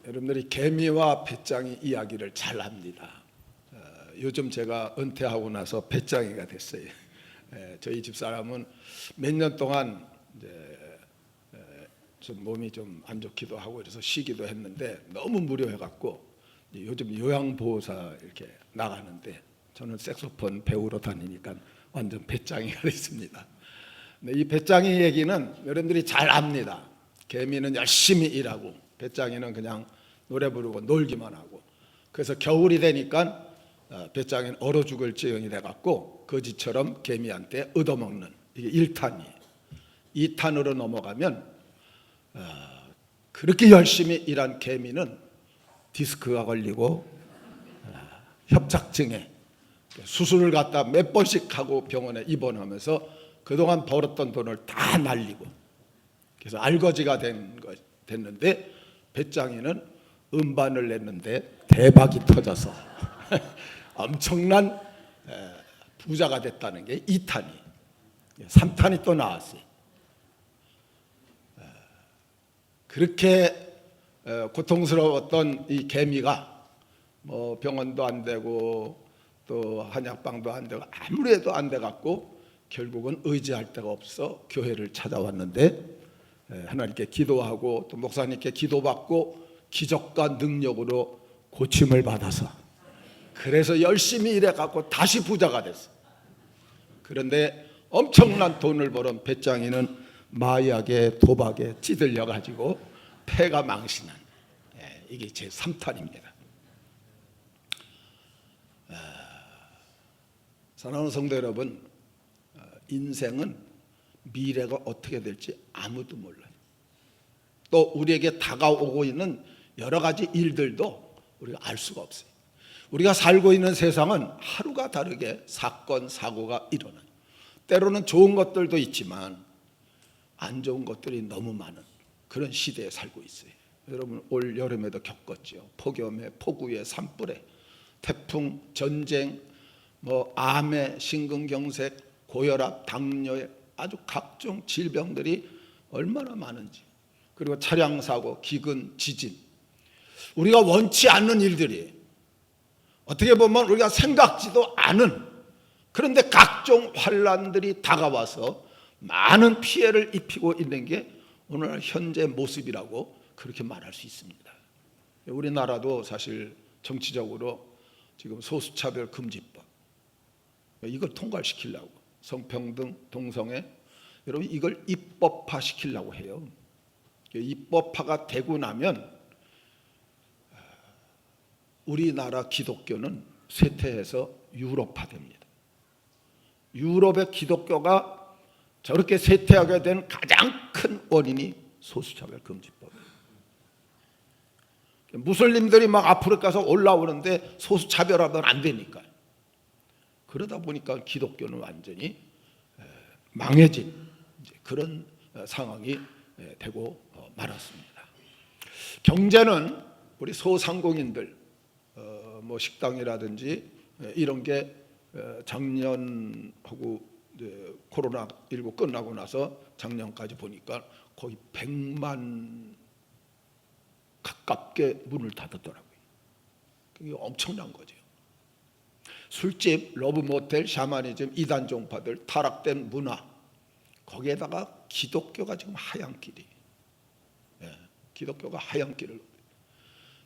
여러분들이 개미와 배짱이 이야기를 잘 합니다. 요즘 제가 은퇴하고 나서 배짱이가 됐어요. 저희 집사람은 몇 년 동안 이제 좀 몸이 좀 안 좋기도 하고 그래서 쉬기도 했는데 너무 무료해갖고 요즘 요양보호사 이렇게 나가는데 저는 색소폰 배우러 다니니까 완전 배짱이가 됐습니다. 이 배짱이 얘기는 여러분들이 잘 압니다. 개미는 열심히 일하고 배짱이는 그냥 노래 부르고 놀기만 하고, 그래서 겨울이 되니까 배짱이는 얼어 죽을 지경이 돼갖고 거지처럼 개미한테 얻어먹는, 이게 1탄이에요. 2탄으로 넘어가면 그렇게 열심히 일한 개미는 디스크가 걸리고 협착증에 수술을 갖다 몇 번씩 하고 병원에 입원하면서 그동안 벌었던 돈을 다 날리고, 그래서 알거지가 됐는데 배짱이는 음반을 냈는데 대박이 터져서 엄청난 부자가 됐다는 게 2탄이, 3탄이 또 나왔어요. 그렇게 고통스러웠던 이 개미가 뭐 병원도 안 되고 또 한약방도 안 되고 아무리 해도 안 돼갖고 결국은 의지할 데가 없어 교회를 찾아왔는데, 하나님께 기도하고 또 목사님께 기도받고 기적과 능력으로 고침을 받아서 그래서 열심히 일해갖고 다시 부자가 됐어. 그런데 엄청난 돈을 벌은 배짱이는 마약에 도박에 찌들려가지고 폐가 망신한, 이게 제 3탄입니다. 사랑하는 성도 여러분, 인생은 미래가 어떻게 될지 아무도 몰라요. 또 우리에게 다가오고 있는 여러 가지 일들도 우리가 알 수가 없어요. 우리가 살고 있는 세상은 하루가 다르게 사건, 사고가 일어나요. 때로는 좋은 것들도 있지만 안 좋은 것들이 너무 많은 그런 시대에 살고 있어요. 여러분 올 여름에도 겪었죠. 폭염에, 폭우에, 산불에, 태풍, 전쟁, 뭐 암에, 심근경색, 고혈압, 당뇨에 아주 각종 질병들이 얼마나 많은지, 그리고 차량 사고, 기근, 지진, 우리가 원치 않는 일들이 어떻게 보면 우리가 생각지도 않은, 그런데 각종 환란들이 다가와서 많은 피해를 입히고 있는 게 오늘 현재 모습이라고 그렇게 말할 수 있습니다. 우리나라도 사실 정치적으로 지금 소수차별 금지법, 이걸 통과시키려고, 성평등, 동성애, 여러분 이걸 입법화 시키려고 해요. 입법화가 되고 나면 우리나라 기독교는 쇠퇴해서 유럽화됩니다. 유럽의 기독교가 저렇게 쇠퇴하게 된 가장 큰 원인이 소수차별 금지법이에요. 무슬림들이 막 아프리카에서 올라오는데 소수차별하면 안 되니까. 그러다 보니까 기독교는 완전히 망해진 그런 상황이 되고 말았습니다. 경제는 우리 소상공인들, 뭐 식당이라든지 이런 게 작년하고 코로나19 끝나고 나서 작년까지 보니까 거의 100만 가깝게 문을 닫았더라고요. 그게 엄청난 거죠. 술집, 러브모텔, 샤머니즘, 이단 종파들, 타락된 문화, 거기에다가 기독교가 지금 하얀 길이, 기독교가 하얀 길을.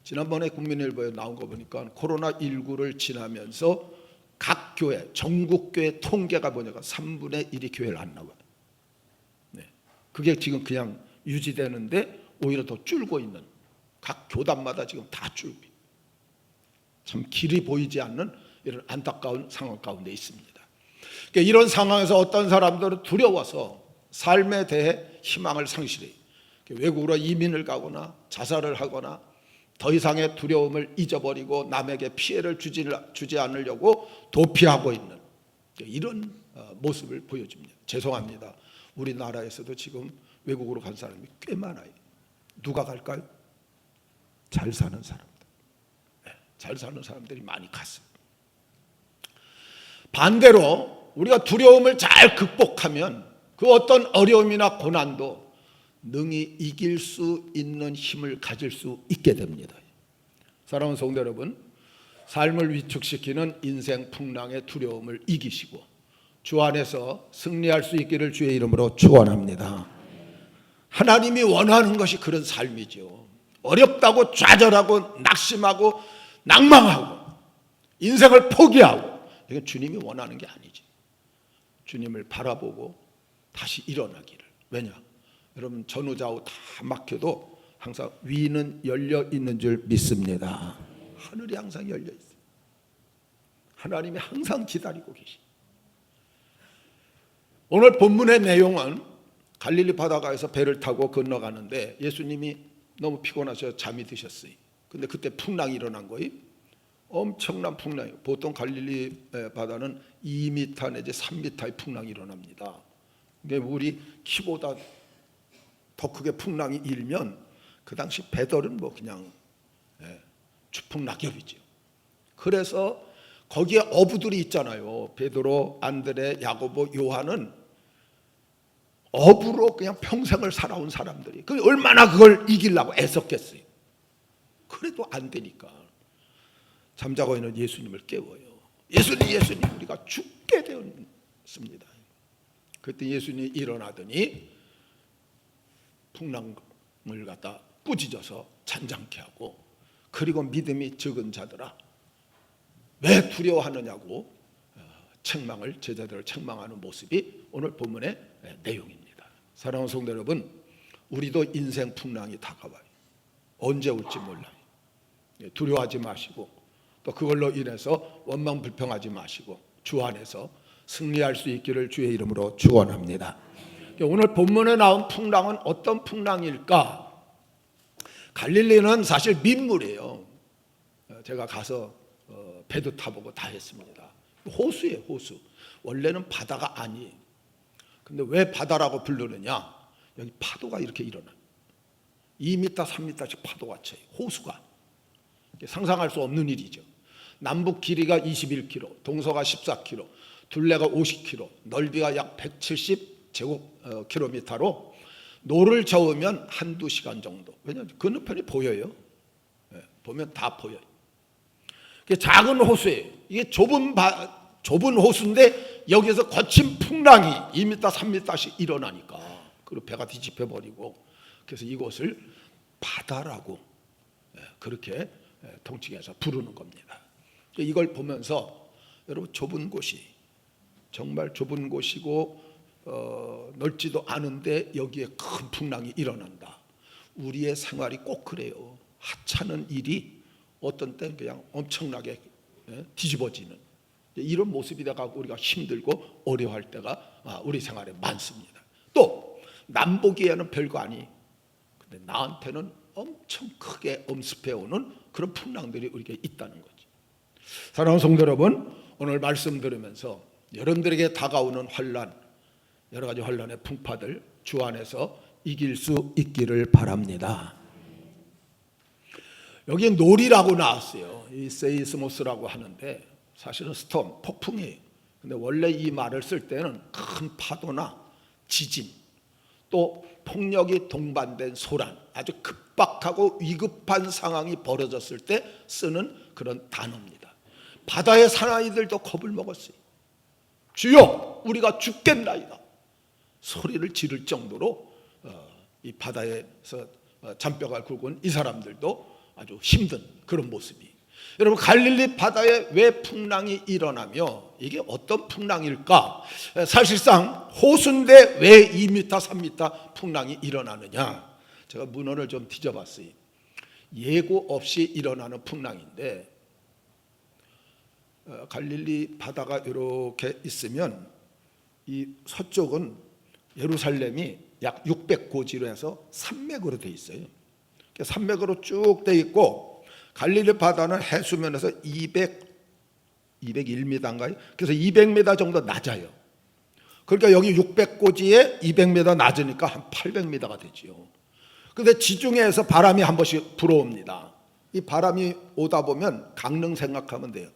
지난번에 국민일보에 나온 거 보니까 코로나19를 지나면서 각 교회, 전국교회 통계가 보니까 3분의 1이 교회를 안 나와요. 그게 지금 그냥 유지되는데 오히려 더 줄고 있는, 각 교단마다 지금 다 줄고 있는, 참 길이 보이지 않는 이런 안타까운 상황 가운데 있습니다. 그러니까 이런 상황에서 어떤 사람들은 두려워서 삶에 대해 희망을 상실해요. 외국으로 이민을 가거나 자살을 하거나 더 이상의 두려움을 잊어버리고 남에게 피해를 주지 않으려고 도피하고 있는 이런 모습을 보여줍니다. 죄송합니다. 우리나라에서도 지금 외국으로 간 사람이 꽤 많아요. 누가 갈까요? 잘 사는 사람들. 잘 사는 사람들이 많이 갔어요. 반대로 우리가 두려움을 잘 극복하면 그 어떤 어려움이나 고난도 능히 이길 수 있는 힘을 가질 수 있게 됩니다. 사랑하는 성도 여러분, 삶을 위축시키는 인생 풍랑의 두려움을 이기시고 주 안에서 승리할 수 있기를 주의 이름으로 축원합니다. 하나님이 원하는 것이 그런 삶이죠. 어렵다고 좌절하고 낙심하고 낭망하고 인생을 포기하고, 이건 주님이 원하는 게 아니지. 주님을 바라보고 다시 일어나기를. 왜냐? 여러분, 전후좌우 다 막혀도 항상 위는 열려 있는 줄 믿습니다. 하늘이 항상 열려 있어요. 하나님이 항상 기다리고 계시. 오늘 본문의 내용은 갈릴리 바다가에서 배를 타고 건너가는데 예수님이 너무 피곤하셔서 잠이 드셨어요. 근데 그때 풍랑이 일어난 거예요. 엄청난 풍랑이에요. 보통 갈릴리 바다는 2m 내지 3m의 풍랑이 일어납니다. 근데 우리 키보다 더 크게 풍랑이 일면 그 당시 배들은 뭐 그냥 추풍낙엽이죠. 그래서 거기에 어부들이 있잖아요. 베드로, 안드레, 야고보, 요한은 어부로 그냥 평생을 살아온 사람들이 그 얼마나 그걸 이기려고 애썼겠어요. 그래도 안 되니까 잠자고 있는 예수님을 깨워요. 예수님, 우리가 죽게 되었습니다. 그때 예수님이 일어나더니 풍랑을 갖다 꾸짖어서 잔잔케 하고, 그리고 믿음이 적은 자들아 왜 두려워하느냐고 책망을, 제자들을 책망하는 모습이 오늘 본문의 내용입니다. 사랑하는 성도 여러분, 우리도 인생 풍랑이 다가와요. 언제 올지 몰라요. 두려워하지 마시고 또 그걸로 인해서 원망 불평하지 마시고 주 안에서 승리할 수 있기를 주의 이름으로 축원합니다. 오늘 본문에 나온 풍랑은 어떤 풍랑일까? 갈릴리는 사실 민물이에요. 제가 가서 배도 타보고 다 했습니다. 호수예요, 호수. 원래는 바다가 아니에요. 근데 왜 바다라고 부르느냐? 여기 파도가 이렇게 일어나요. 2m, 3m씩 파도가 쳐요. 호수가. 상상할 수 없는 일이죠. 남북 길이가 21km, 동서가 14km, 둘레가 50km, 넓이가 약 170제곱킬로미터로 노를 저으면 한두 시간 정도. 왜냐하면 건너편이 보여요. 보면 다 보여요. 작은 호수예요. 이게 좁은 호수인데 여기서 거친 풍랑이 2m, 3m씩 일어나니까 그리고 배가 뒤집혀 버리고, 그래서 이곳을 바다라고 그렇게 통칭해서 부르는 겁니다. 이걸 보면서 여러분, 좁은 곳이 정말 좁은 곳이고 넓지도 않은데 여기에 큰 풍랑이 일어난다. 우리의 생활이 꼭 그래요. 하찮은 일이 어떤 때는 그냥 엄청나게 뒤집어지는 이런 모습이 돼가지고 우리가 힘들고 어려워할 때가 우리 생활에 많습니다. 또 남보기에는 별거 아니, 근데 나한테는 엄청 크게 엄습해오는 그런 풍랑들이 우리에게 있다는 거지. 사랑하는 성도 여러분, 오늘 말씀 들으면서 여러분들에게 다가오는 환난, 여러 가지 환난의 풍파들 주 안에서 이길 수 있기를 바랍니다. 여기 놀이라고 나왔어요. 이 세이스모스라고 하는데 사실은 스톰, 폭풍이에요. 근데 원래 이 말을 쓸 때는 큰 파도나 지진, 또 폭력이 동반된 소란, 아주 급박하고 위급한 상황이 벌어졌을 때 쓰는 그런 단어입니다. 바다의 사나이들도 겁을 먹었어요. 주여, 우리가 죽겠나이다 소리를 지를 정도로 이 바다에서 잔뼈가 굵은 이 사람들도 아주 힘든 그런 모습이. 여러분, 갈릴리 바다에 왜 풍랑이 일어나며 이게 어떤 풍랑일까? 사실상 호수인데 왜 2m, 3m 풍랑이 일어나느냐? 제가 문헌을 좀 뒤져봤어요. 예고 없이 일어나는 풍랑인데, 갈릴리 바다가 이렇게 있으면 이 서쪽은 예루살렘이 약 600고지로 해서 산맥으로 돼 있어요. 산맥으로 쭉 돼 있고, 갈릴리 바다는 해수면에서 201m인가요? 그래서 200m 정도 낮아요. 그러니까 여기 600고지에 200m 낮으니까 한 800m가 되지요. 그런데 지중해에서 바람이 한 번씩 불어옵니다. 이 바람이 오다 보면 강릉 생각하면 돼요.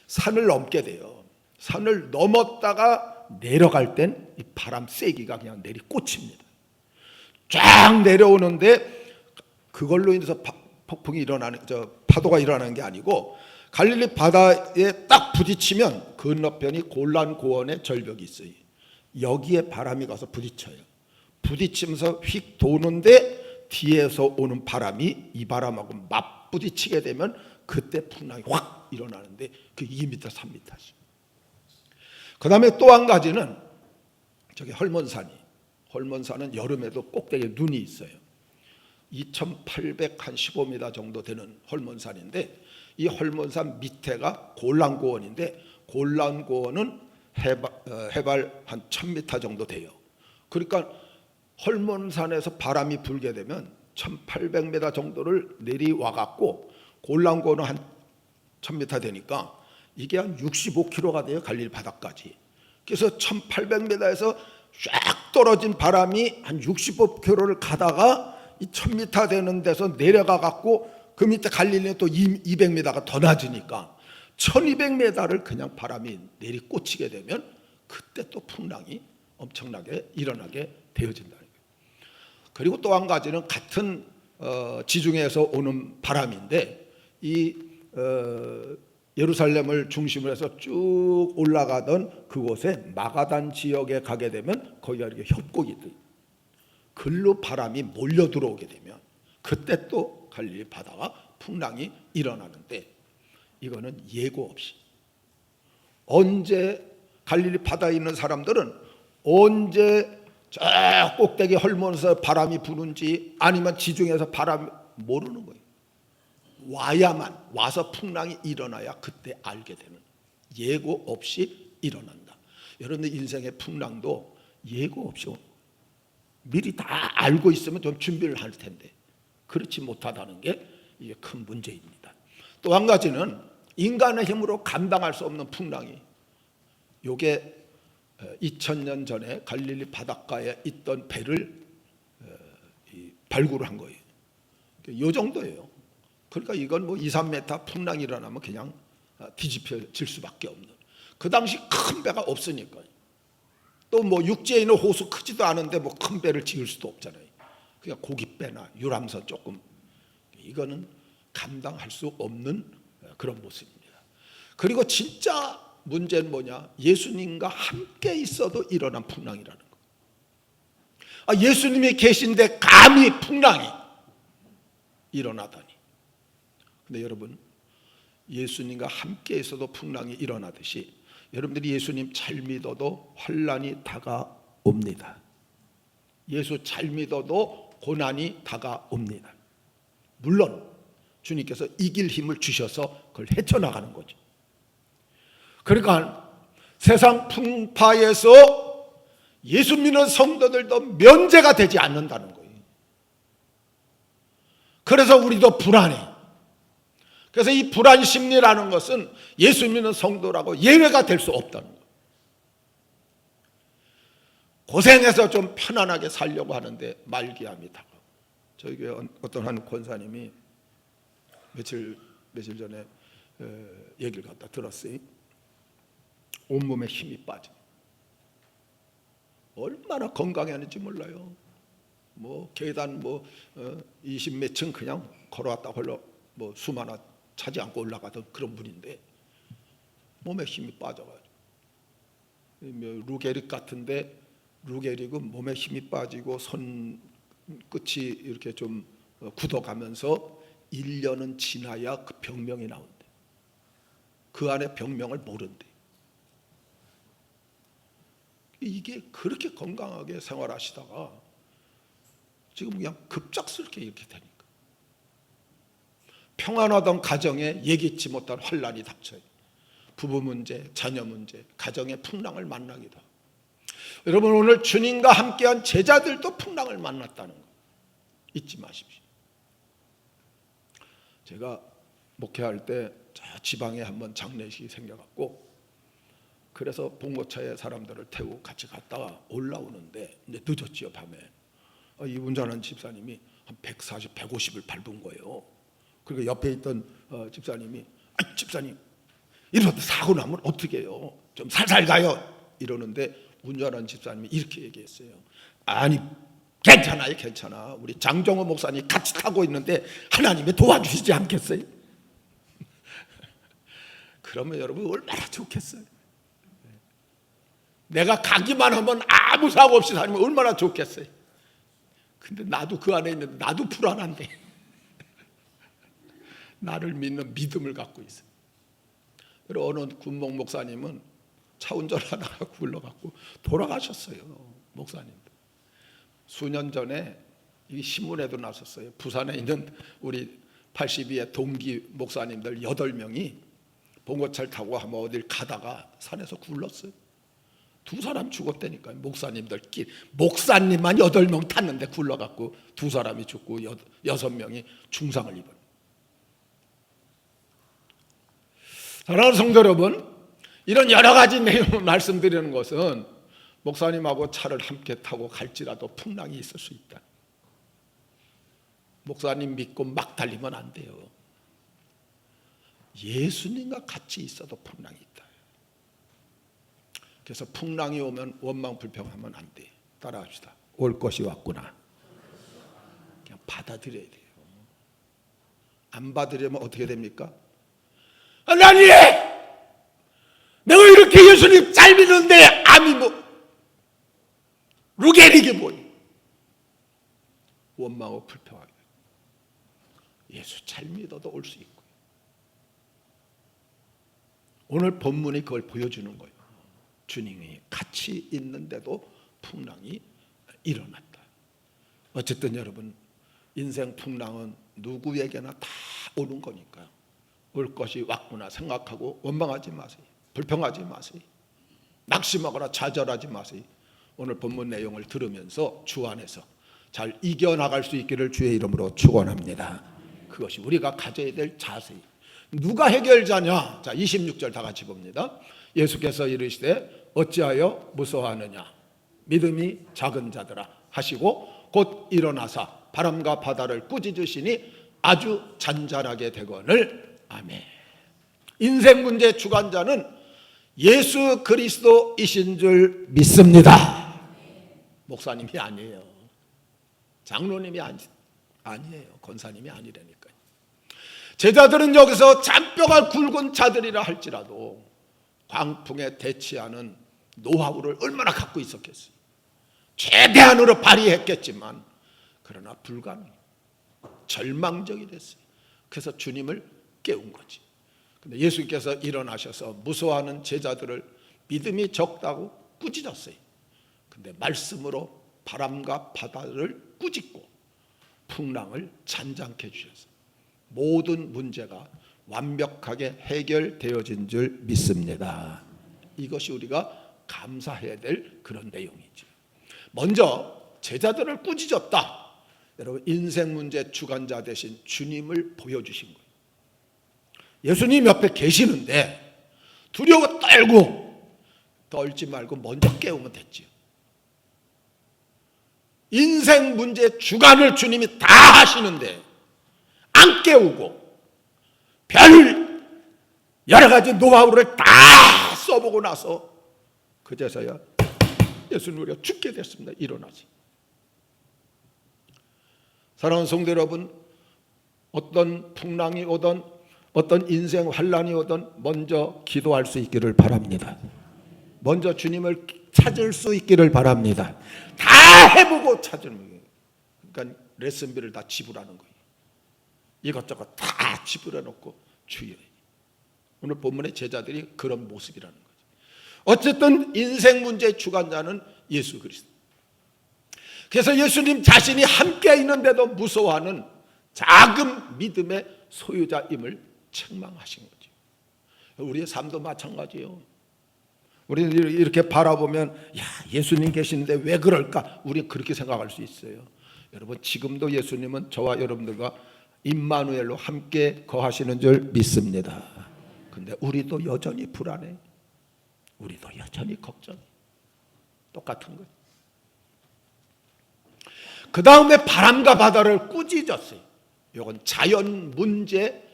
산을 넘게 돼요. 산을 넘었다가 내려갈 땐 이 바람 세기가 그냥 내리꽂힙니다. 쫙 내려오는데 그걸로 인해서 폭풍이 일어나는 파도가 일어나는 게 아니고 갈릴리 바다에 딱 부딪히면 건너편이 골란 고원의 절벽이 있어요. 여기에 바람이 가서 부딪혀요. 부딪히면서 휙 도는데 뒤에서 오는 바람이 이 바람하고 맞부딪히게 되면 그때 풍랑이 확 일어나는데 그 2m, 3m씩. 그 다음에 또 한 가지는 저기 헐몬산은 여름에도 꼭대기에 눈이 있어요. 2,815m 정도 되는 헐몬산인데 이 헐몬산 밑에가 골란고원인데 골란고원은 해발 한 1,000m 정도 돼요. 그러니까 헐몬산에서 바람이 불게 되면 1,800m 정도를 내리와 갖고 골란고원은 한 1,000m 되니까 이게 한 65km가 돼요. 갈릴리 바다까지. 그래서 1,800m에서 쫙 떨어진 바람이 한 65km를 가다가 이 1,000m 되는 데서 내려가 갖고 그 밑에 갈릴리는 또 200m가 더 낮으니까 1,200m를 그냥 바람이 내리꽂히게 되면 그때 또 풍랑이 엄청나게 일어나게 되어진다는 거예요. 그리고 또 한 가지는 같은 지중해에서 오는 바람인데 이 예루살렘을 중심으로 해서 쭉 올라가던 그곳에 마가단 지역에 가게 되면 거기가 이렇게 협곡이 있어요. 글로 바람이 몰려 들어오게 되면 그때 또 갈릴리 바다가 풍랑이 일어나는데 이거는 예고 없이 언제 갈릴리 바다에 있는 사람들은 언제 저 꼭대기 헐몬에서 바람이 부는지 아니면 지중해에서 바람이 모르는 거예요. 와서 풍랑이 일어나야 그때 알게 되는, 예고 없이 일어난다. 여러분들 인생의 풍랑도 예고 없이 미리 다 알고 있으면 좀 준비를 할 텐데 그렇지 못하다는 게 이게 큰 문제입니다. 또 한 가지는 인간의 힘으로 감당할 수 없는 풍랑이, 요게 2000년 전에 갈릴리 바닷가에 있던 배를 발굴을 한 거예요. 요 정도예요. 그러니까 이건 뭐 2, 3m 풍랑이 일어나면 그냥 뒤집혀질 수밖에 없는, 그 당시 큰 배가 없으니까요. 또 뭐 육지에 있는 호수 크지도 않은데 뭐 큰 배를 지을 수도 없잖아요. 그냥 고깃배나 유람선 조금, 이거는 감당할 수 없는 그런 모습입니다. 그리고 진짜 문제는 뭐냐? 예수님과 함께 있어도 일어난 풍랑이라는 거. 예수님이 계신데 감히 풍랑이 일어나다니. 근데 여러분, 예수님과 함께 있어도 풍랑이 일어나듯이 여러분들이 예수님 잘 믿어도 환난이 다가옵니다. 예수 잘 믿어도 고난이 다가옵니다. 물론 주님께서 이길 힘을 주셔서 그걸 헤쳐나가는 거죠. 그러니까 세상 풍파에서 예수 믿는 성도들도 면제가 되지 않는다는 거예요. 그래서 우리도 불안해. 그래서 이 불안 심리라는 것은 예수 믿는 성도라고 예외가 될 수 없다는 거예요. 고생해서 좀 편안하게 살려고 하는데 말기암이 다가오고. 저희 교회 어떤 한 권사님이 며칠 전에 얘기를 갖다 들었어요. 온몸에 힘이 빠져. 얼마나 건강했는지 몰라요. 뭐 계단 20몇 층 그냥 걸어왔다 홀로 뭐 숨 하나 차지 않고 올라가던 그런 분인데 몸에 힘이 빠져가지고, 루게릭 같은데 루게릭은 몸에 힘이 빠지고 손 끝이 이렇게 좀 굳어가면서 1년은 지나야 그 병명이 나온대. 그 안에 병명을 모른대. 이게 그렇게 건강하게 생활하시다가 지금 그냥 급작스럽게 이렇게 되니까 평안하던 가정에 예기치 못한 환난이 닥쳐요. 부부 문제, 자녀 문제, 가정의 풍랑을 만나기도 하고. 여러분, 오늘 주님과 함께한 제자들도 풍랑을 만났다는 거 잊지 마십시오. 제가 목회할 때 지방에 한번 장례식이 생겨갖고, 그래서 봉고차에 사람들을 태우고 같이 갔다가 올라오는데 이제 늦었지요. 밤에 이 운전하는 집사님이 한 140, 150을 밟은 거예요. 그리고 옆에 있던 집사님이 집사님 이러다 사고 나면 어떻게 해요? 좀 살살 가요. 이러는데 운전하는 집사님이 이렇게 얘기했어요. 아니, 괜찮아요, 괜찮아. 우리 장정호 목사님 같이 타고 있는데 하나님이 도와주시지 않겠어요? 그러면 여러분 얼마나 좋겠어요. 내가 가기만 하면 아무 사고 없이 다니면 얼마나 좋겠어요. 근데 나도 그 안에 있는데 나도 불안한데 나를 믿는 믿음을 갖고 있어요. 그리고 어느 군목 목사님은 차 운전하다가 굴러갖고 돌아가셨어요. 목사님도 수년 전에 이 신문에도 나섰어요. 부산에 있는 우리 82의 동기 목사님들 8명이 봉고차를 타고 한번 어딜 가다가 산에서 굴렀어요. 2사람 죽었다니까요. 목사님들끼리. 목사님만 8명 탔는데 굴러갖고 2사람이 죽고 6명이 중상을 입어요. 사랑하는 성도 여러분, 이런 여러 가지 내용을 말씀드리는 것은 목사님하고 차를 함께 타고 갈지라도 풍랑이 있을 수 있다. 목사님 믿고 막 달리면 안 돼요. 예수님과 같이 있어도 풍랑이 있다. 그래서 풍랑이 오면 원망 불평하면 안 돼. 따라합시다. 올 것이 왔구나. 그냥 받아들여야 돼요. 안 받으려면 어떻게 됩니까? 하나님! 내가 이렇게 예수님 잘 믿는데 암이 뭐 루게릭이 뭐예요? 원망하고 불평하게. 예수 잘 믿어도 올 수 있고. 오늘 본문이 그걸 보여주는 거예요. 주님이 같이 있는데도 풍랑이 일어났다. 어쨌든 여러분, 인생 풍랑은 누구에게나 다 오는 거니까요. 올 것이 왔구나 생각하고 원망하지 마세요. 불평하지 마세요. 낙심하거나 좌절하지 마세요. 오늘 본문 내용을 들으면서 주 안에서 잘 이겨나갈 수 있기를 주의 이름으로 축원합니다. 그것이 우리가 가져야 될 자세예요. 누가 해결자냐? 자, 26절 다 같이 봅니다. 예수께서 이르시되 어찌하여 무서워하느냐? 믿음이 작은 자들아 하시고 곧 일어나사 바람과 바다를 꾸짖으시니 아주 잔잔하게 되거늘. 아멘. 인생 문제 주관자는 예수 그리스도이신 줄 믿습니다. 목사님이 아니에요. 장로님이 아니에요. 권사님이 아니라니까요. 제자들은 여기서 잔뼈가 굵은 자들이라 할지라도 광풍에 대치하는 노하우를 얼마나 갖고 있었겠어요. 최대한으로 발휘했겠지만 그러나 불가능, 절망적이 됐어요. 그래서 주님을 깨운 거지. 근데 예수께서 일어나셔서 무서워하는 제자들을 믿음이 적다고 꾸짖었어요. 근데 말씀으로 바람과 바다를 꾸짖고 풍랑을 잔잔케 해주셨어요. 모든 문제가 완벽하게 해결되어진 줄 믿습니다. 이것이 우리가 감사해야 될 그런 내용이죠. 먼저 제자들을 꾸짖었다. 여러분, 인생 문제 주관자 되신 주님을 보여주신 거예요. 예수님 옆에 계시는데 두려워 떨지 말고 먼저 깨우면 됐죠. 인생 문제 주관을 주님이 다 하시는데 안 깨우고 별 여러 가지 노하우를 다 써보고 나서 그제서야 예수님 우리가 죽게 됐습니다. 일어나지. 사랑하는 성도 여러분, 어떤 풍랑이 오든 어떤 인생 환란이 오든 먼저 기도할 수 있기를 바랍니다. 먼저 주님을 찾을 수 있기를 바랍니다. 다 해보고 찾으는 거예요. 그러니까 레슨비를 다 지불하는 거예요. 이것저것 다 지불해놓고 주여. 오늘 본문의 제자들이 그런 모습이라는 거죠. 어쨌든 인생 문제의 주관자는 예수 그리스도. 그래서 예수님 자신이 함께 있는데도 무서워하는 작은 믿음의 소유자임을 책망하신 거죠. 우리의 삶도 마찬가지예요. 우리는 이렇게 바라보면 야, 예수님 계시는데 왜 그럴까? 우리는 그렇게 생각할 수 있어요. 여러분, 지금도 예수님은 저와 여러분들과 임마누엘로 함께 거하시는 줄 믿습니다. 근데 우리도 여전히 불안해. 우리도 여전히 걱정해. 똑같은 거예요. 그 다음에 바람과 바다를 꾸짖었어요. 이건 자연 문제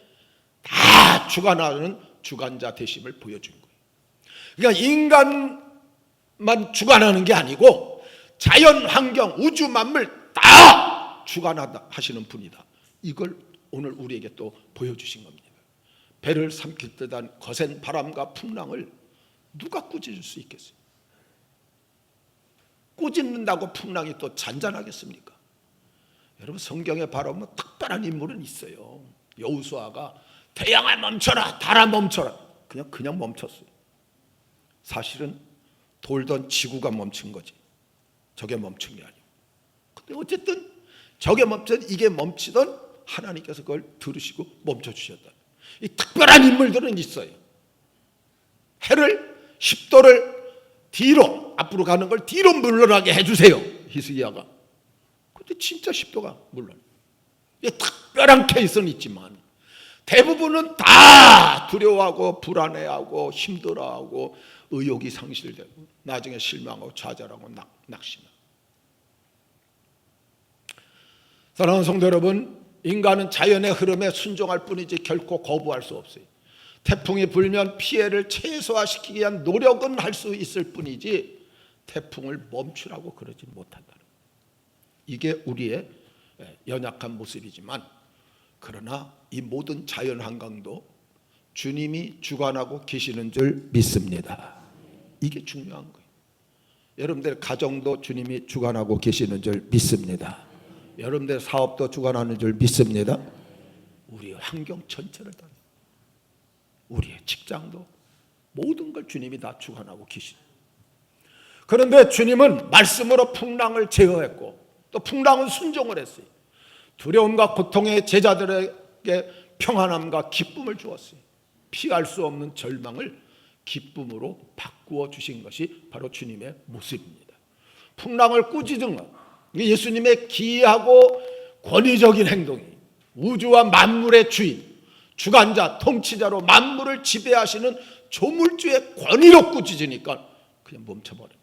다 주관하는 주관자 되심을 보여준 거예요. 그러니까 인간만 주관하는 게 아니고 자연 환경, 우주 만물 다 주관하시는 분이다. 이걸 오늘 우리에게 또 보여주신 겁니다. 배를 삼킬 듯한 거센 바람과 풍랑을 누가 꾸짖을 수 있겠어요? 꾸짖는다고 풍랑이 또 잔잔하겠습니까? 여러분, 성경에 바로 특별한 인물은 있어요. 여호수아가 태양아 멈춰라, 달아 멈춰라, 그냥 멈췄어요. 사실은 돌던 지구가 멈춘 거지, 저게 멈춘 게 아니에요. 근데 어쨌든 저게 멈춘, 이게 멈추던 하나님께서 그걸 들으시고 멈춰주셨다. 이 특별한 인물들은 있어요. 해를 10도를 뒤로, 앞으로 가는 걸 뒤로 물러나게 해주세요, 히스기야가. 근데 진짜 10도가 물러나. 특별한 케이스는 있지만 대부분은 다 두려워하고 불안해하고 힘들어하고 의욕이 상실되고 나중에 실망하고 좌절하고 낙심하고. 사랑하는 성도 여러분, 인간은 자연의 흐름에 순종할 뿐이지 결코 거부할 수 없어요. 태풍이 불면 피해를 최소화시키기 위한 노력은 할 수 있을 뿐이지 태풍을 멈추라고 그러지 못한다. 이게 우리의 연약한 모습이지만, 그러나 이 모든 자연 환경도 주님이 주관하고 계시는 줄 믿습니다. 이게 중요한 거예요. 여러분들 가정도 주님이 주관하고 계시는 줄 믿습니다. 여러분들 사업도 주관하는 줄 믿습니다. 우리의 환경 전체를 다, 우리의 직장도, 모든 걸 주님이 다 주관하고 계시죠. 그런데 주님은 말씀으로 풍랑을 제어했고 또 풍랑은 순종을 했어요. 두려움과 고통의 제자들에게 평안함과 기쁨을 주었어요. 피할 수 없는 절망을 기쁨으로 바꾸어 주신 것이 바로 주님의 모습입니다. 풍랑을 꾸짖은 것, 이게 예수님의 기이하고 권위적인 행동이, 우주와 만물의 주인, 주관자, 통치자로 만물을 지배하시는 조물주의 권위로 꾸짖으니까 그냥 멈춰버려요.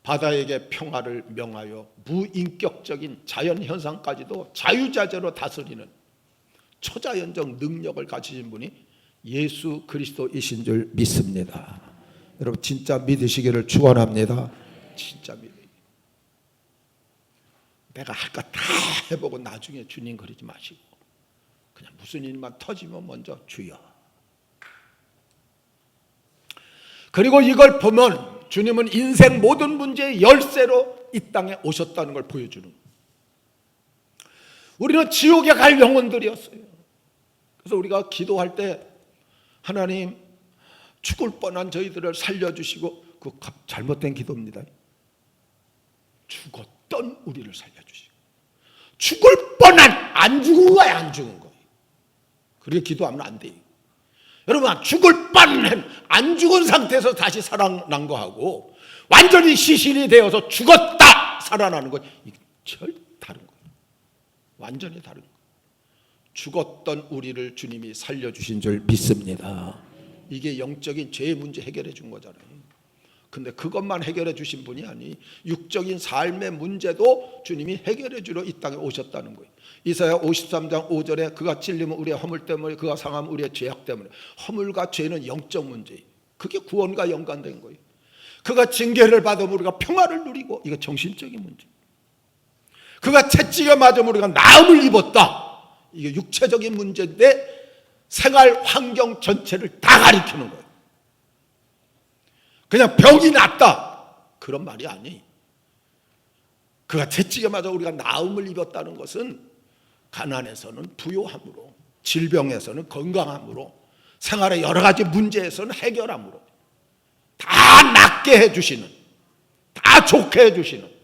바다에게 평화를 명하여 무인격적인 자연현상까지도 자유자재로 다스리는 초자연적 능력을 가지신 분이 예수 그리스도이신 줄 믿습니다. 여러분, 진짜 믿으시기를 축원합니다. 진짜 믿어요. 내가 할 거 다 해보고 나중에 주님 그러지 마시고 그냥 무슨 일만 터지면 먼저 주여. 그리고 이걸 보면 주님은 인생 모든 문제의 열쇠로 이 땅에 오셨다는 걸 보여주는 거예요. 우리는 지옥에 갈 영혼들이었어요. 그래서 우리가 기도할 때 하나님, 죽을 뻔한 저희들을 살려주시고, 그 잘못된 기도입니다. 죽었던 우리를 살려주시고, 죽을 뻔한, 안 죽은 거야, 안 죽은 거예요. 그렇게 기도하면 안 돼요. 여러분, 죽을 뻔한, 안 죽은 상태에서 다시 살아난 거하고 완전히 시신이 되어서 죽었다 살아나는 거, 이게 절 다른 거예요. 완전히 다른 거예요. 죽었던 우리를 주님이 살려주신 줄 믿습니다. 이게 영적인 죄의 문제 해결해 준 거잖아요. 근데 그것만 해결해 주신 분이 아니, 육적인 삶의 문제도 주님이 해결해 주러 이 땅에 오셨다는 거예요. 이사야 53장 5절에 그가 찔리면 우리의 허물 때문에, 그가 상하면 우리의 죄악 때문에. 허물과 죄는 영적 문제예요. 그게 구원과 연관된 거예요. 그가 징계를 받으면 우리가 평화를 누리고, 이거 정신적인 문제. 그가 채찍에 맞으면 우리가 나음을 입었다, 이게 육체적인 문제인데 생활 환경 전체를 다 가리키는 거예요. 그냥 병이 났다 그런 말이 아니. 그가 채찍에 맞아 우리가 나음을 입었다는 것은 가난에서는 부요함으로, 질병에서는 건강함으로, 생활의 여러 가지 문제에서는 해결함으로 다 낫게 해주시는, 다 좋게 해주시는.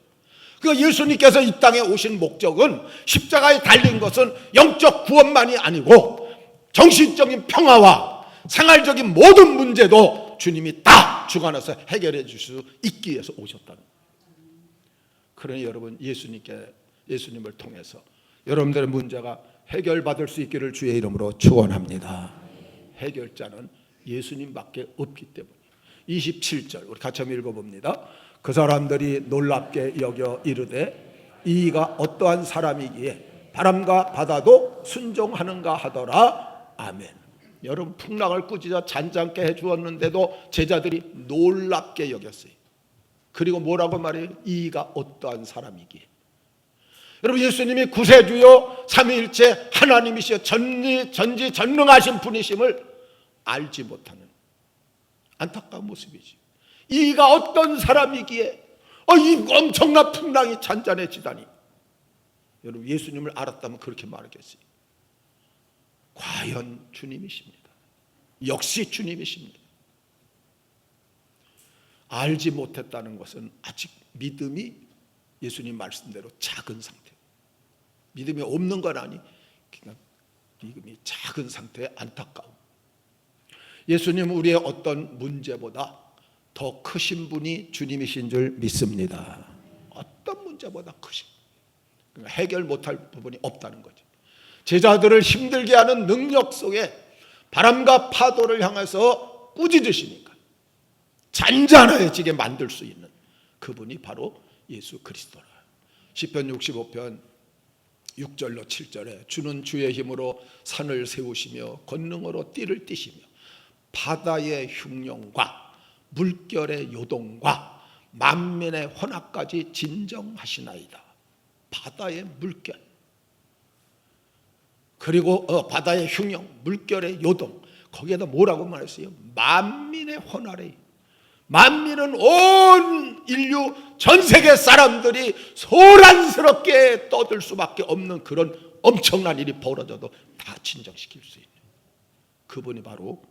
그 예수님께서 이 땅에 오신 목적은, 십자가에 달린 것은 영적 구원만이 아니고 정신적인 평화와 생활적인 모든 문제도 주님이 다 주관해서 해결해 줄 수 있기 위해서 오셨다는 거예요. 그러니 여러분, 예수님을 통해서 여러분들의 문제가 해결받을 수 있기를 주의 이름으로 축원합니다. 해결자는 예수님밖에 없기 때문에. 27절 우리 같이 한번 읽어봅니다. 그 사람들이 놀랍게 여겨 이르되 이가 어떠한 사람이기에 바람과 바다도 순종하는가 하더라. 아멘. 여러분, 풍랑을 꾸짖어 잔잔케 해주었는데도 제자들이 놀랍게 여겼어요. 그리고 뭐라고 말해요? 이가 어떠한 사람이기에. 여러분, 예수님이 구세주요 삼위일체 하나님이시여 전지전능하신 분이심을 알지 못하는 안타까운 모습이지. 이가 어떤 사람이기에 이 엄청난 풍랑이 잔잔해지다니. 여러분, 예수님을 알았다면 그렇게 말하겠어요. 과연 주님이십니다. 역시 주님이십니다. 알지 못했다는 것은 아직 믿음이 예수님 말씀대로 작은 상태. 믿음이 없는 건 아니, 그냥 믿음이 작은 상태의 안타까움. 예수님, 우리의 어떤 문제보다 더 크신 분이 주님이신 줄 믿습니다. 어떤 문제보다 크신, 해결 못할 부분이 없다는 거죠. 제자들을 힘들게 하는 능력 속에 바람과 파도를 향해서 꾸짖으시니까 잔잔해지게 만들 수 있는 그분이 바로 예수 그리스도라. 시편 65편 6절로 7절에 주는 주의 힘으로 산을 세우시며 권능으로 띠를 띠시며 바다의 흉령과 물결의 요동과 만민의 혼합까지 진정하시나이다. 바다의 물결, 그리고 바다의 흉령, 물결의 요동, 거기에다 뭐라고 말했어요? 만민의 혼합에. 만민은 온 인류 전 세계 사람들이 소란스럽게 떠들 수밖에 없는 그런 엄청난 일이 벌어져도 다 진정시킬 수 있는 그분이 바로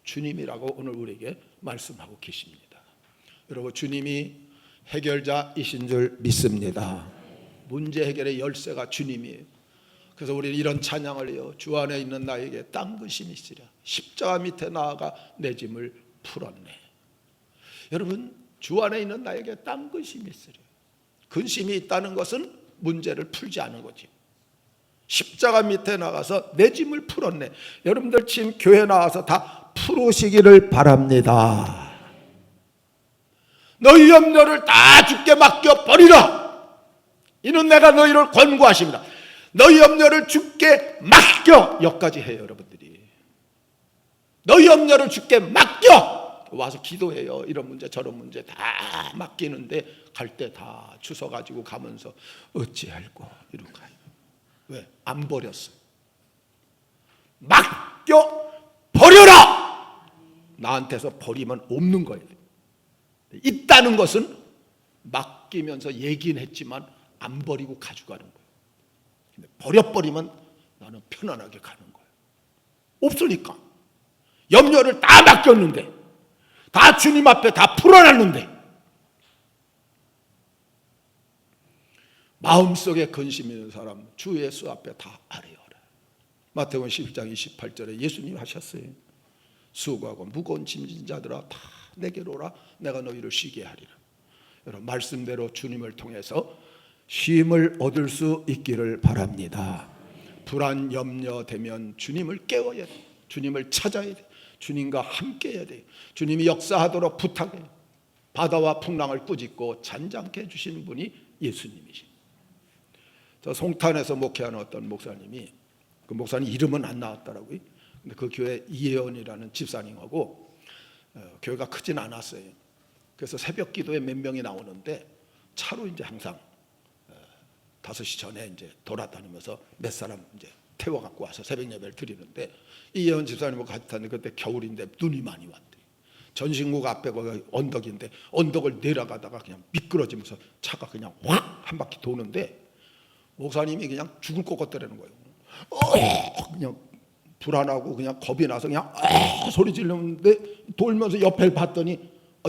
주님이라고 오늘 우리에게 말씀하고 계십니다. 여러분, 주님이 해결자이신 줄 믿습니다. 문제 해결의 열쇠가 주님이에요. 그래서 우리는 이런 찬양을 해요. 주 안에 있는 나에게 딴 근심이 있으랴. 십자가 밑에 나아가 내 짐을 풀었네. 여러분, 주 안에 있는 나에게 딴 근심이 있으랴. 근심이 있다는 것은 문제를 풀지 않은 거지. 십자가 밑에 나가서 내 짐을 풀었네. 여러분들 지금 교회 나와서 다 풀으시기를 바랍니다. 너희 염려를 다 주께 맡겨버리라. 이는 내가 너희를 권고하십니다. 너희 염려를 주께 맡겨. 여기까지 해요. 여러분들이 너희 염려를 주께 맡겨. 와서 기도해요. 이런 문제 저런 문제 다 맡기는데 갈 때 다 주워 가지고 가면서 어찌할꼬 이러고 가요. 왜? 안 버렸어. 맡겨 버려라. 나한테서 버리면 없는 거예요. 있다는 것은 맡기면서 얘기는 했지만 안 버리고 가져가는 거예요. 근데 버려버리면 나는 편안하게 가는 거예요. 없으니까. 염려를 다 맡겼는데, 다 주님 앞에 다 풀어놨는데, 마음속에 근심 있는 사람 주 예수 앞에 다 아뢰어라. 마태복음 11장 28절에 예수님 하셨어요. 수고하고 무거운 짐진 자들아 다 내게로 오라. 내가 너희를 쉬게 하리라. 여러분, 말씀대로 주님을 통해서 쉼을 얻을 수 있기를 바랍니다. 불안 염려되면 주님을 깨워야 돼. 주님을 찾아야 돼. 주님과 함께 해야 돼. 주님이 역사하도록 부탁해요. 바다와 풍랑을 꾸짖고 잔잔케 해주시는 분이 예수님이십니다. 저 송탄에서 목회하는 어떤 목사님이, 그 목사님 이름은 안 나왔더라고요. 근데 그 교회 이혜원이라는 집사님하고 교회가 크진 않았어요. 그래서 새벽 기도에 몇 명이 나오는데 차로 이제 항상 5시 전에 이제 돌아다니면서 몇 사람 이제 태워 갖고 와서 새벽 예배를 드리는데, 이혜원 집사님하고 같이 탔는데 그때 겨울인데 눈이 많이 왔대. 전신국 앞에 거기 언덕인데 언덕을 내려가다가 그냥 미끄러지면서 차가 그냥 확 한 바퀴 도는데 목사님이 그냥 죽을 것 같더라는 거예요. 그냥 불안하고 그냥 겁이 나서 그냥 소리 지르는데 돌면서 옆에 봤더니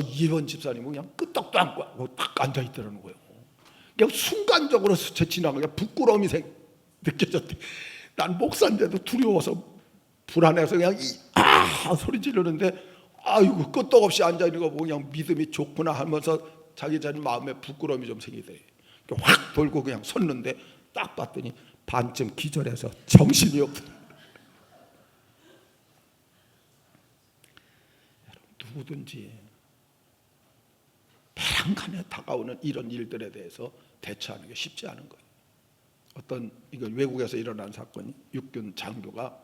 이혜원 집사님은 그냥 끄떡도 않고 하고 딱 앉아 있더라는 거예요. 그냥 순간적으로 스쳐 지나가 그냥 부끄러움이 느껴졌대. 난 목사인데도 두려워서 불안해서 그냥 소리 지르는데 아이고 끄떡없이 앉아 있는 거 보고 그냥 믿음이 좋구나 하면서 자기 자신 마음에 부끄러움이 좀 생기더래. 확 돌고 그냥 섰는데 딱 봤더니 반쯤 기절해서 정신이 없더라. 누구든지 배란간에 다가오는 이런 일들에 대해서 대처하는 게 쉽지 않은 거예요. 어떤 이건 외국에서 일어난 사건이, 육군 장교가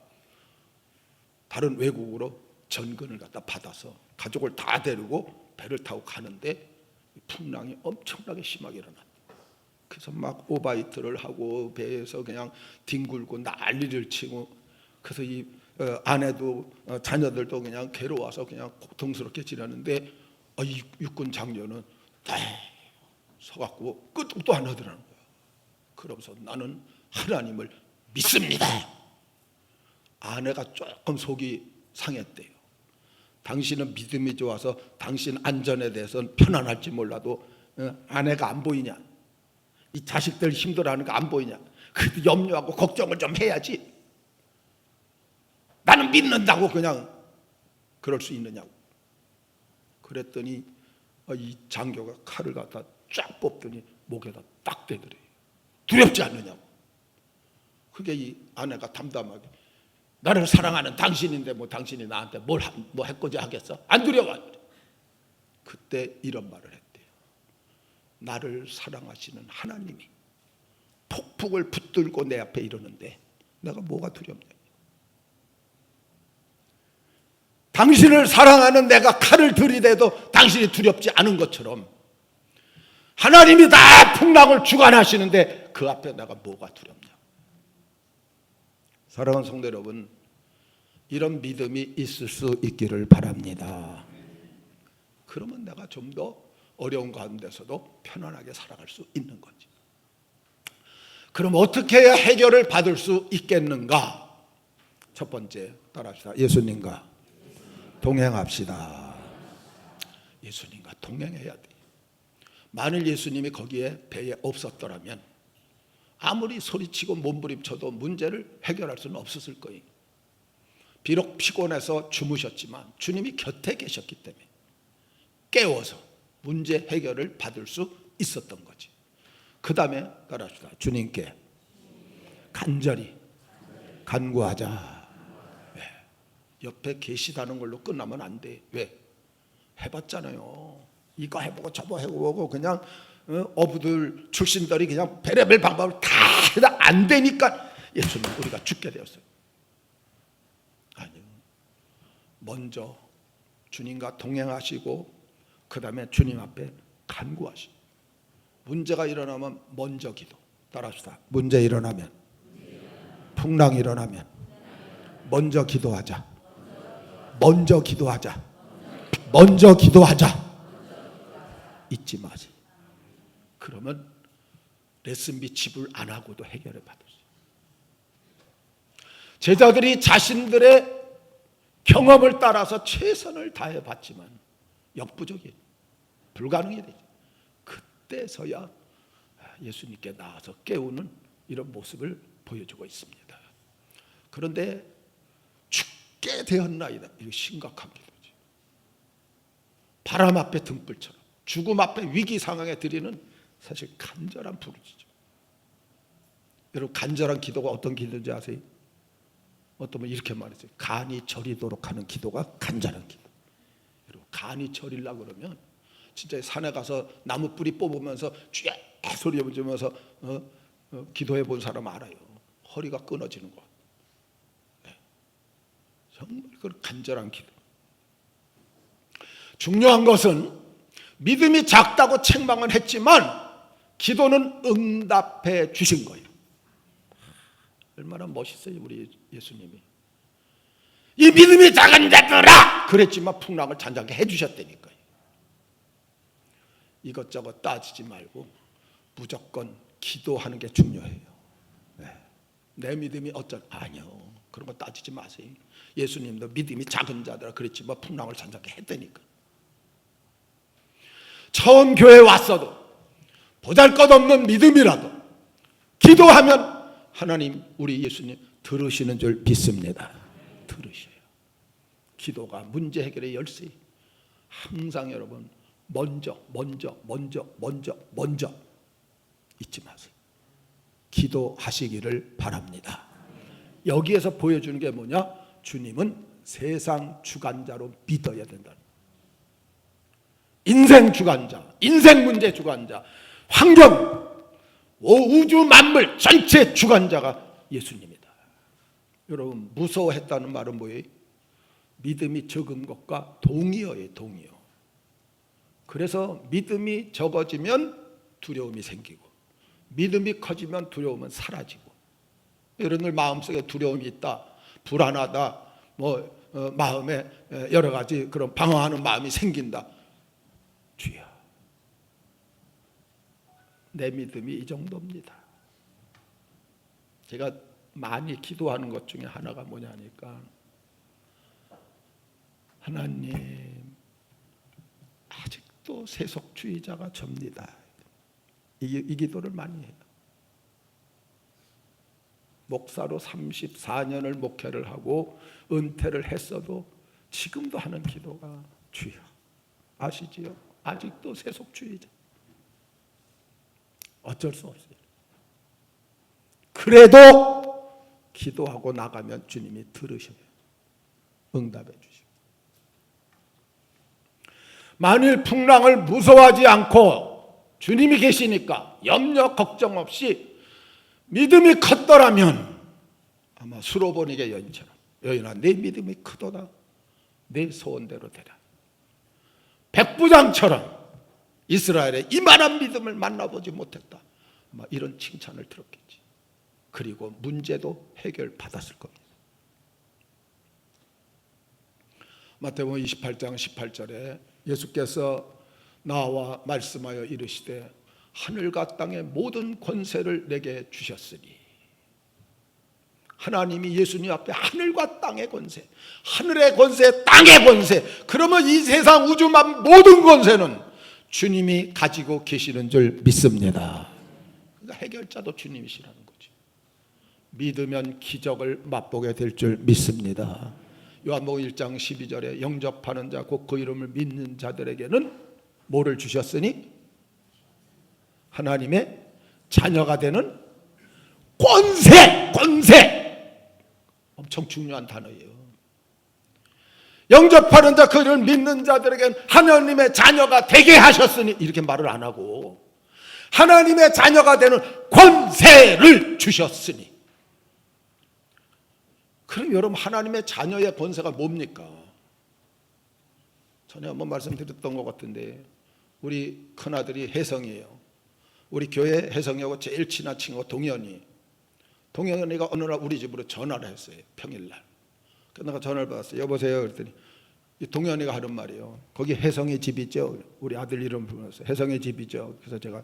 다른 외국으로 전근을 갖다 받아서 가족을 다 데리고 배를 타고 가는데 풍랑이 엄청나게 심하게 일어났다. 그래서 막 오바이트를 하고 배에서 그냥 뒹굴고 난리를 치고, 그래서 이 아내도 자녀들도 그냥 괴로워서 그냥 고통스럽게 지내는데 이 육군 장교는 딱 서갖고 끄떡도 안 하더라는 거야. 그러면서 나는 하나님을 믿습니다. 아내가 조금 속이 상했대요. 당신은 믿음이 좋아서 당신 안전에 대해서는 편안할지 몰라도 아내가 안 보이냐, 이 자식들 힘들어하는 거 안 보이냐, 그래도 염려하고 걱정을 좀 해야지. 나는 믿는다고 그냥 그럴 수 있느냐고. 그랬더니 이 장교가 칼을 갖다 쫙 뽑더니 목에다 딱 대더래요. 두렵지 않느냐고. 그게 이 아내가 담담하게, 나를 사랑하는 당신인데 뭐 당신이 나한테 뭐 해코지 하겠어? 안 두려워. 그때 이런 말을 했대요. 나를 사랑하시는 하나님이 폭풍을 붙들고 내 앞에 이러는데 내가 뭐가 두렵냐. 당신을 사랑하는 내가 칼을 들이대도 당신이 두렵지 않은 것처럼 하나님이 다 풍랑을 주관하시는데 그 앞에 내가 뭐가 두렵냐. 사랑하는 성도 여러분, 이런 믿음이 있을 수 있기를 바랍니다. 그러면 내가 좀 더 어려운 가운데서도 편안하게 살아갈 수 있는 거지. 그럼 어떻게 해야 해결을 받을 수 있겠는가? 첫 번째, 따라합시다. 예수님과 동행합시다. 예수님과 동행해야 돼. 만일 예수님이 거기에 배에 없었더라면 아무리 소리치고 몸부림쳐도 문제를 해결할 수는 없었을 거예요. 비록 피곤해서 주무셨지만 주님이 곁에 계셨기 때문에 깨워서 문제 해결을 받을 수 있었던 거지. 그 다음에 따라합시다. 주님께 간절히 간구하자. 옆에 계시다는 걸로 끝나면 안 돼. 왜? 해봤잖아요. 이거 해보고 저거 해보고 그냥 어부들 출신들이 그냥 별의별 방법을 다 해도 안 되니까 예수님 우리가 죽게 되었어요. 아니요. 먼저 주님과 동행하시고 그 다음에 주님 앞에 간구하시고, 문제가 일어나면 먼저 기도. 따라합시다. 문제 일어나면, 풍랑이 일어나면 먼저 기도하자. 먼저 기도하자. 먼저 기도하자. 잊지 마세요. 그러면 레슨비 지불 안 하고도 해결을 받을 수 있어요. 제자들이 자신들의 경험을 따라서 최선을 다해 봤지만 역부족이에요. 불가능이 되죠. 그때서야 예수님께 나와서 깨우는 이런 모습을 보여주고 있습니다. 그런데 죽게 되었나이다. 이거 심각한 기도죠. 바람 앞에 등불처럼 죽음 앞에 위기 상황에 드리는 사실 간절한 부르짖음. 여러분, 간절한 기도가 어떤 기도인지 아세요? 어떤 분 이렇게 말했어요. 간이 저리도록 하는 기도가 간절한 기도. 여러분, 간이 저리려고 그러면 진짜 산에 가서 나무 뿌리 뽑으면서 쥐 소리 지르면서 기도해 본 사람 알아요. 허리가 끊어지는 거. 정말 그 간절한 기도. 중요한 것은 믿음이 작다고 책망은 했지만 기도는 응답해 주신 거예요. 얼마나 멋있어요, 우리 예수님이. 이 믿음이 작은 자들아! 그랬지만 풍랑을 잔잔하게 해주셨다니까요. 이것저것 따지지 말고 무조건 기도하는 게 중요해요. 내 믿음이 아니요, 그런 거 따지지 마세요. 예수님도 믿음이 작은 자들아 그랬지만 풍랑을 잔잔하게 했다니까. 처음 교회에 왔어도 보잘것없는 믿음이라도 기도하면 하나님, 우리 예수님 들으시는 줄 믿습니다. 들으셔요. 기도가 문제 해결의 열쇠. 항상 여러분 먼저 잊지 마세요. 기도하시기를 바랍니다. 여기에서 보여주는 게 뭐냐? 주님은 세상 주관자로 믿어야 된다. 인생 주관자, 인생 문제 주관자, 환경, 우주 만물 전체 주관자가 예수님이다. 여러분, 무서워했다는 말은 뭐예요? 믿음이 적은 것과 동의어예요. 동의어. 그래서 믿음이 적어지면 두려움이 생기고 믿음이 커지면 두려움은 사라지고. 여러분들 마음속에 두려움이 있다, 불안하다, 마음에 여러 가지 그런 방황하는 마음이 생긴다. 주여, 내 믿음이 이 정도입니다. 제가 많이 기도하는 것 중에 하나가 뭐냐니까, 하나님, 아직도 세속주의자가 접니다. 이 기도를 많이 해요. 목사로 34년을 목회를 하고 은퇴를 했어도 지금도 하는 기도가, 주여, 아시지요? 아직도 세속주의자. 어쩔 수 없어요. 그래도 기도하고 나가면 주님이 들으셔요. 응답해 주시고. 만일 풍랑을 무서워하지 않고 주님이 계시니까 염려 걱정 없이 믿음이 컸더라면 아마 수로보니게 여인처럼, 여인아 내 믿음이 크도다, 내 소원대로 되라. 백부장처럼 이스라엘의 이만한 믿음을 만나보지 못했다, 아마 이런 칭찬을 들었겠지. 그리고 문제도 해결받았을 겁니다. 마태복음 28장 18절에 예수께서 나와 말씀하여 이르시되 하늘과 땅의 모든 권세를 내게 주셨으니. 하나님이 예수님 앞에 하늘과 땅의 권세, 하늘의 권세, 땅의 권세, 그러면 이 세상 우주만 모든 권세는 주님이 가지고 계시는 줄 믿습니다. 그러니까 해결자도 주님이시라는 거죠. 믿으면 기적을 맛보게 될 줄 믿습니다. 요한복음 1장 12절에 영접하는 자 곧 그 이름을 믿는 자들에게는 뭐를 주셨으니? 하나님의 자녀가 되는 권세! 엄청 중요한 단어예요. 영접하는 자, 그를 믿는 자들에게는 하나님의 자녀가 되게 하셨으니, 이렇게 말을 안 하고 하나님의 자녀가 되는 권세를 주셨으니. 그럼 여러분, 하나님의 자녀의 권세가 뭡니까? 전에 한번 말씀드렸던 것 같은데, 우리 큰아들이 혜성이에요. 우리 교회 혜성이하고 제일 친한 친구가 동현이가 어느 날 우리 집으로 전화를 했어요. 평일날. 그래서 내가 전화를 받았어요. 여보세요? 그랬더니 동현이가 하는 말이에요. 거기 혜성이 집 있죠? 우리 아들 이름 불렀어요. 혜성이 집이죠. 그래서 제가,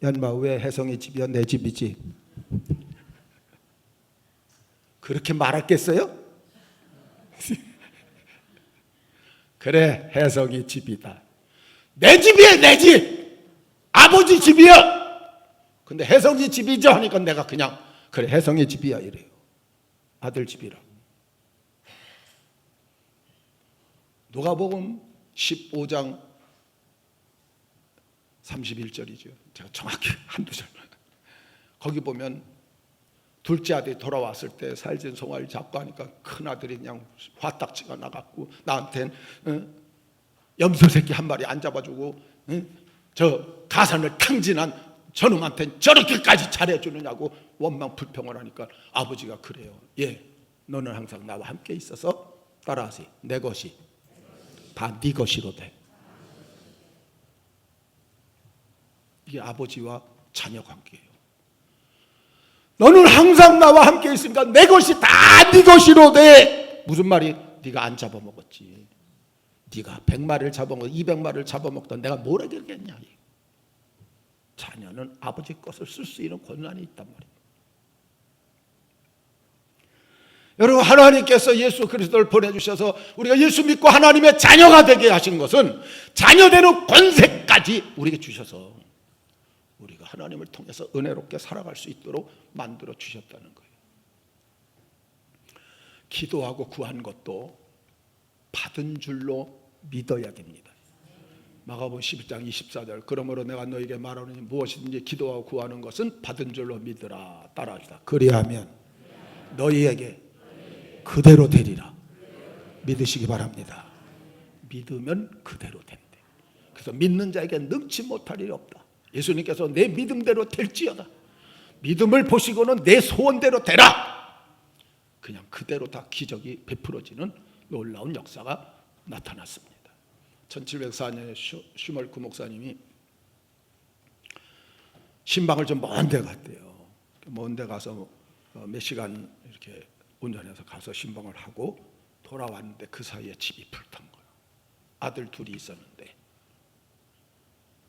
야 인마, 왜 혜성이 집이야? 내 집이지. 그렇게 말했겠어요? 그래, 혜성이 집이다. 내 집이야, 내 집. 아버지 집이야. 근데 혜성이 집이죠 하니까 내가 그냥, 그래, 혜성이 집이야 이래요. 아들 집이라고. 누가복음 15장 31절이죠. 제가 정확히 한두 절. 거기 보면 둘째 아들이 돌아왔을 때 살찐 송아리를 잡고 하니까 큰아들이 그냥 화딱지가 나갔고, 나한텐 염소 새끼 한 마리 안 잡아주고 저 가산을 탕진한 저놈한테는 저렇게까지 잘해주느냐고 원망 불평을 하니까 아버지가 그래요. 예, 너는 항상 나와 함께 있어서 따라하세요. 내 것이 다 네 것이로 돼. 이게 아버지와 자녀 관계예요. 너는 항상 나와 함께 있으니까 내 것이 다 네 것이로 돼. 무슨 말이? 네가 안 잡아먹었지. 네가 100마리를 잡아먹고 200마리를 잡아먹던 내가 뭘 해결겠냐. 자녀는 아버지 것을 쓸 수 있는 권한이 있단 말이에요. 여러분, 하나님께서 예수 그리스도를 보내주셔서 우리가 예수 믿고 하나님의 자녀가 되게 하신 것은 자녀되는 권세까지 우리에게 주셔서 우리가 하나님을 통해서 은혜롭게 살아갈 수 있도록 만들어 주셨다는 거예요. 기도하고 구한 것도 받은 줄로 믿어야 됩니다. 마가복음 11장 24절, 그러므로 내가 너에게 말하노니 무엇이든지 기도하고 구하는 것은 받은 줄로 믿으라. 따라합시다. 그리하면 너희에게 그대로 되리라. 믿으시기 바랍니다. 믿으면 그대로 된대. 그래서 믿는 자에게 능치 못할 일이 없다. 예수님께서 내 믿음대로 될지어다. 믿음을 보시고는 내 소원대로 되라. 그냥 그대로 다 기적이 베풀어지는 놀라운 역사가 나타났습니다. 1704년에 슈멀크 목사님이 신방을 좀 먼 데 갔대요. 먼 데 가서 몇 시간 이렇게 운전해서 가서 신방을 하고 돌아왔는데 그 사이에 집이 불탄 거예요. 아들 둘이 있었는데.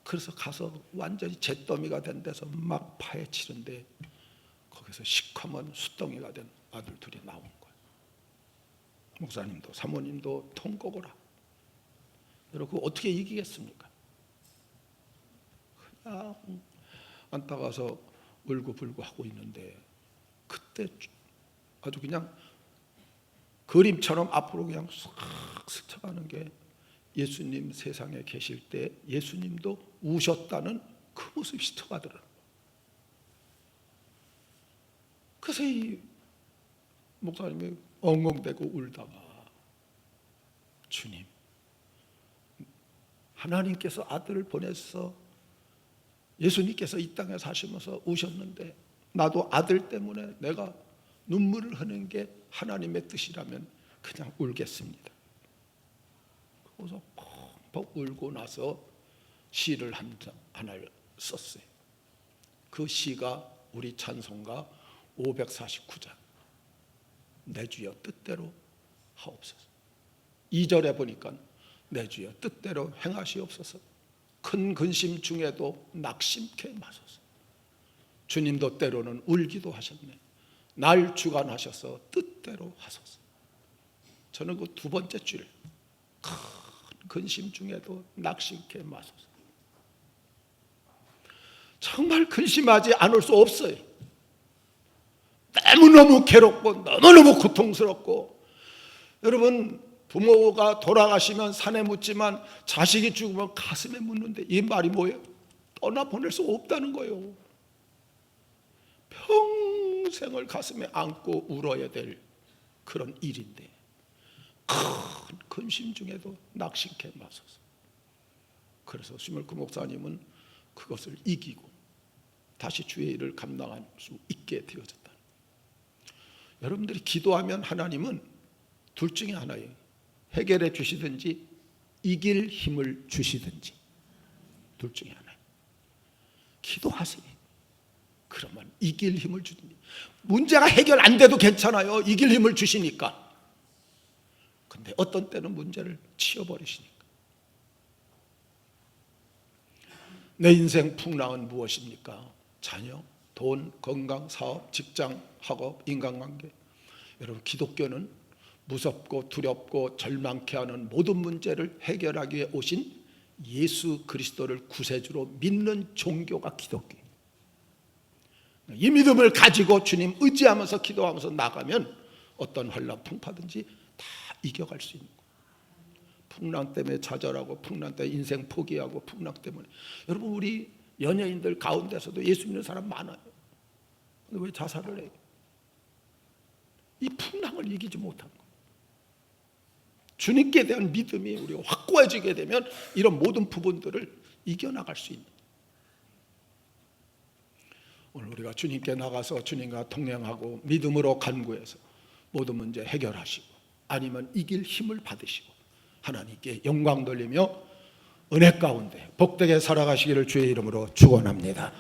그래서 가서 완전히 잿더미가 된 데서 막 파헤치는데 거기서 시커먼 숫덩이가 된 아들 둘이 나온 거예요. 목사님도 사모님도 통곡을 하고. 여러분 어떻게 이기겠습니까? 그냥 안타까워서 울고불고 하고 있는데 그때 아주 그냥 그림처럼 앞으로 그냥 싹 스쳐가는 게 예수님 세상에 계실 때 예수님도 우셨다는 그 모습이 스쳐가더라고요. 그래서 이 목사님이 엉엉대고 울다가 주님, 하나님께서 아들을 보내서 예수님께서 이 땅에 사시면서 우셨는데 나도 아들 때문에 내가 눈물을 흘리는 게 하나님의 뜻이라면 그냥 울겠습니다. 그래서 펑펑 울고 나서 시를 하나를 썼어요. 그 시가 우리 찬송가 549장 내 주여 뜻대로 하옵소서. 2절에 보니까 내 주여 뜻대로 행하시옵소서. 큰 근심 중에도 낙심케 마소서. 주님도 때로는 울기도 하셨네. 날 주관하셔서 뜻대로 하소서. 저는 그 두 번째 줄, 큰 근심 중에도 낙심케 마소서. 정말 근심하지 않을 수 없어요. 너무너무 괴롭고 너무너무 고통스럽고. 여러분, 부모가 돌아가시면 산에 묻지만 자식이 죽으면 가슴에 묻는데 이 말이 뭐예요? 떠나보낼 수 없다는 거예요. 평생을 가슴에 안고 울어야 될 그런 일인데 큰 근심 중에도 낙심케 마소서. 그래서 심을크 목사님은 그것을 이기고 다시 주의 일을 감당할 수 있게 되어졌다. 여러분들이 기도하면 하나님은 둘 중에 하나예요. 해결해 주시든지 이길 힘을 주시든지 둘 중에 하나예요. 기도하세요. 그러면 이길 힘을 주든지. 문제가 해결 안 돼도 괜찮아요. 이길 힘을 주시니까. 근데 어떤 때는 문제를 치워버리시니까. 내 인생 풍랑은 무엇입니까? 자녀, 돈, 건강, 사업, 직장, 학업, 인간관계. 여러분, 기독교는 무섭고 두렵고 절망케 하는 모든 문제를 해결하기 위해 오신 예수 그리스도를 구세주로 믿는 종교가 기독교예요. 이 믿음을 가지고 주님 의지하면서 기도하면서 나가면 어떤 환난 풍파든지 다 이겨갈 수 있는 거예요. 풍랑 때문에 좌절하고 풍랑 때문에 인생 포기하고 풍랑 때문에. 여러분, 우리 연예인들 가운데서도 예수 믿는 사람 많아요. 근데 왜 자살을 해요? 이 풍랑을 이기지 못한 거예요. 주님께 대한 믿음이 우리가 확고해지게 되면 이런 모든 부분들을 이겨나갈 수 있는. 오늘 우리가 주님께 나가서 주님과 동행하고 믿음으로 간구해서 모든 문제 해결하시고 아니면 이길 힘을 받으시고 하나님께 영광 돌리며 은혜 가운데 복되게 살아가시기를 주의 이름으로 축원합니다.